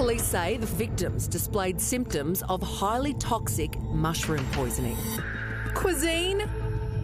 Police say the victims displayed symptoms of highly toxic mushroom poisoning. Cuisine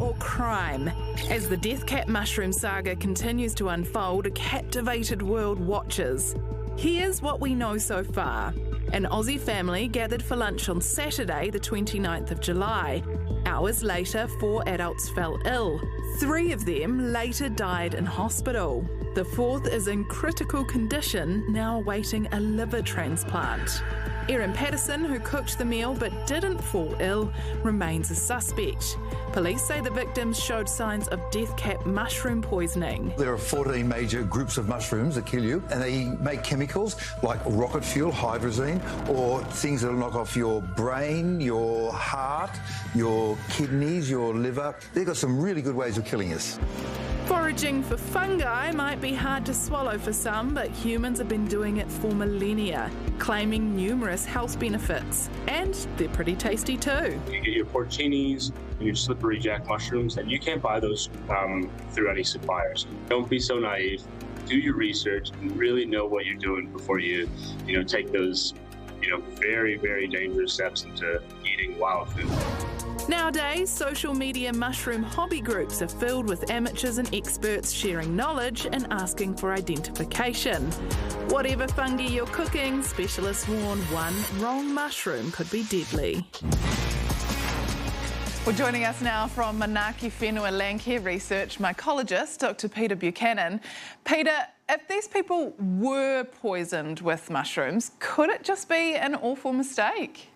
or crime? As the death cap mushroom saga continues to unfold, a captivated world watches. Here's what we know so far. An Aussie family gathered for lunch on Saturday, the 29th of July. Hours later, 4 adults fell ill. 3 of them later died in hospital. The 4th is in critical condition, now awaiting a liver transplant. Erin Patterson, who cooked the meal but didn't fall ill, remains a suspect. Police say the victims showed signs of death cap mushroom poisoning. There are 14 major groups of mushrooms that kill you, and they make chemicals like rocket fuel, hydrazine, or things that'll knock off your brain, your heart, your kidneys, your liver. They've got some really good ways of killing us. Foraging for fungi might be hard to swallow for some, but humans have been doing it for millennia, claiming numerous health benefits. And they're pretty tasty too. You get your porcinis and your slippery jack mushrooms, and you can't buy those through any suppliers. Don't be so naive. Do your research and really know what you're doing before you take those, very, very dangerous steps into eating wild food. Nowadays, social media mushroom hobby groups are filled with amateurs and experts sharing knowledge and asking for identification. Whatever fungi you're cooking, specialists warn one wrong mushroom could be deadly. Well, joining us now from Manaaki Whenua Landcare Research mycologist, Dr. Peter Buchanan. Peter, if these people were poisoned with mushrooms, could it just be an awful mistake?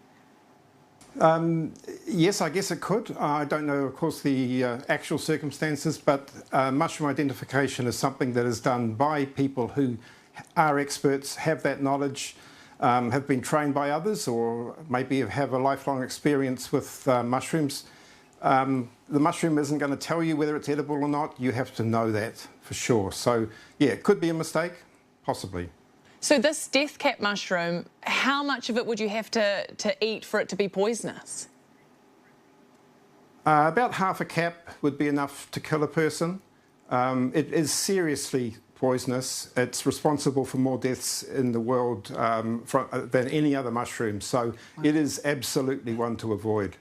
Yes, I guess it could. I don't know, of course, the actual circumstances, but mushroom identification is something that is done by people who are experts, have that knowledge, have been trained by others, or maybe have a lifelong experience with mushrooms. The mushroom isn't going to tell you whether it's edible or not. You have to know that for sure. So, yeah, it could be a mistake, possibly. So this death cap mushroom, how much of it would you have to eat for it to be poisonous? About half a cap would be enough to kill a person. It is seriously poisonous. It's responsible for more deaths in the world than any other mushroom. So it is absolutely one to avoid.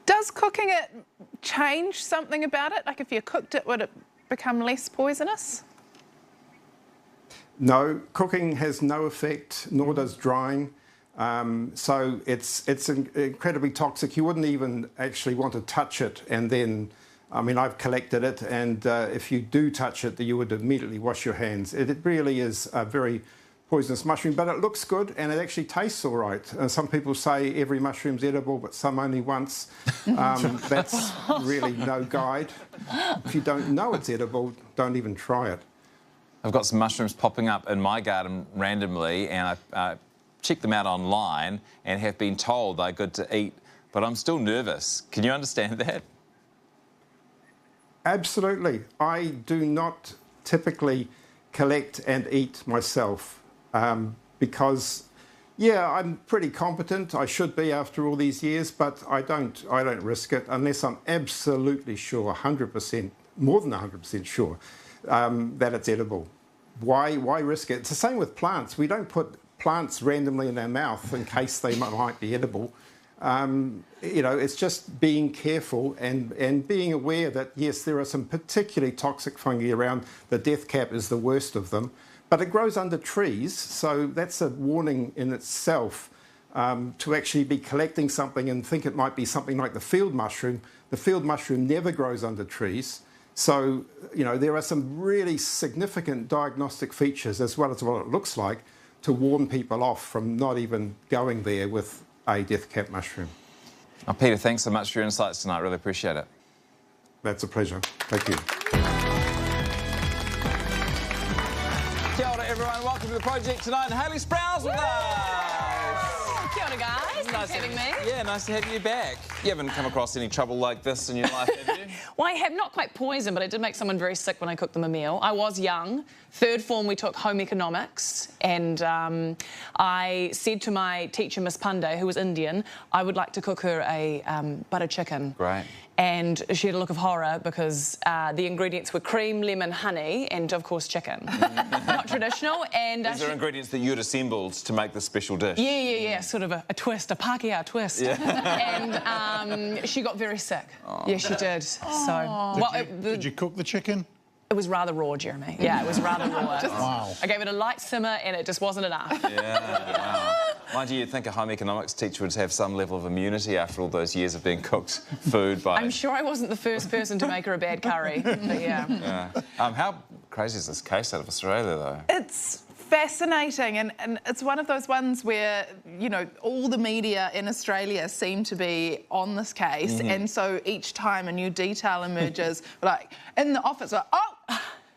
Does cooking it change something about it? Like if you cooked it, would it become less poisonous? No, cooking has no effect, nor does drying. So it's incredibly toxic. You wouldn't even actually want to touch it. And then, I mean, I've collected it, and if you do touch it, you would immediately wash your hands. It really is a very poisonous mushroom, but it looks good and it actually tastes all right. Some people say every mushroom's edible, but some only once. That's really no guide. If you don't know it's edible, don't even try it. I've got some mushrooms popping up in my garden randomly, and I checked them out online and have been told they're good to eat, but I'm still nervous. Can you understand that? Absolutely. I do not typically collect and eat myself because, yeah, I'm pretty competent. I should be after all these years, but I don't risk it unless I'm absolutely sure, 100%, more than 100% sure, that it's edible. Why risk it? It's the same with plants. We don't put plants randomly in our mouth in case they might be edible. It's just being careful and being aware that, yes, there are some particularly toxic fungi around. The death cap is the worst of them, but it grows under trees, so that's a warning in itself to actually be collecting something and think it might be something like the field mushroom. The field mushroom never grows under trees. So, there are some really significant diagnostic features as well as what it looks like to warn people off from not even going there with a death cap mushroom. Oh, Peter, thanks so much for your insights tonight. Really appreciate it. That's a pleasure. Thank you. Kia ora, everyone. Welcome to the project tonight. And Hayley Sproul's with us. Kia ora, guys. Thanks for having me. Yeah, nice to have you back. You haven't come across any trouble like this in your life, have you? Well, I have not quite poison, but I did make someone very sick when I cooked them a meal. I was young. Third form, we took home economics, and I said to my teacher, Miss Pandey, who was Indian, I would like to cook her a butter chicken. Right. and she had a look of horror because the ingredients were cream, lemon, honey, and of course chicken. Not traditional. And these are ingredients that you'd assembled to make this special dish. Yeah. Sort of a twist, a Pākehā twist. Yeah. And she got very sick. Oh. Yeah, she did. Did you cook the chicken? It was rather raw, Jeremy. Yeah, it was rather raw. Wow. I gave it a light simmer and it just wasn't enough. Yeah, wow. Mind you, you'd think a home economics teacher would have some level of immunity after all those years of being cooked food by... I'm sure I wasn't the first person to make her a bad curry, but yeah. How crazy is this case out of Australia, though? It's fascinating, and it's one of those ones where, you know, all the media in Australia seem to be on this case, and so each time a new detail emerges, like in the office, like, oh,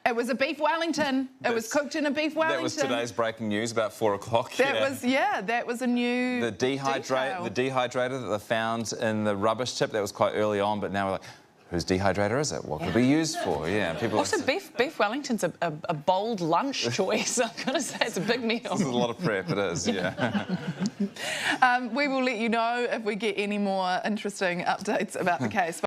it was a beef Wellington. It was cooked in a beef Wellington. That was today's breaking news about 4 o'clock. That was a new the dehydrator that they found in the rubbish tip. That was quite early on, but now we're like, whose dehydrator is it? What could it be used for? Yeah, people. Also, beef Wellington's a bold lunch choice. I've got to say, it's a big meal. This is a lot of prep. It is. Yeah. We will let you know if we get any more interesting updates about the case.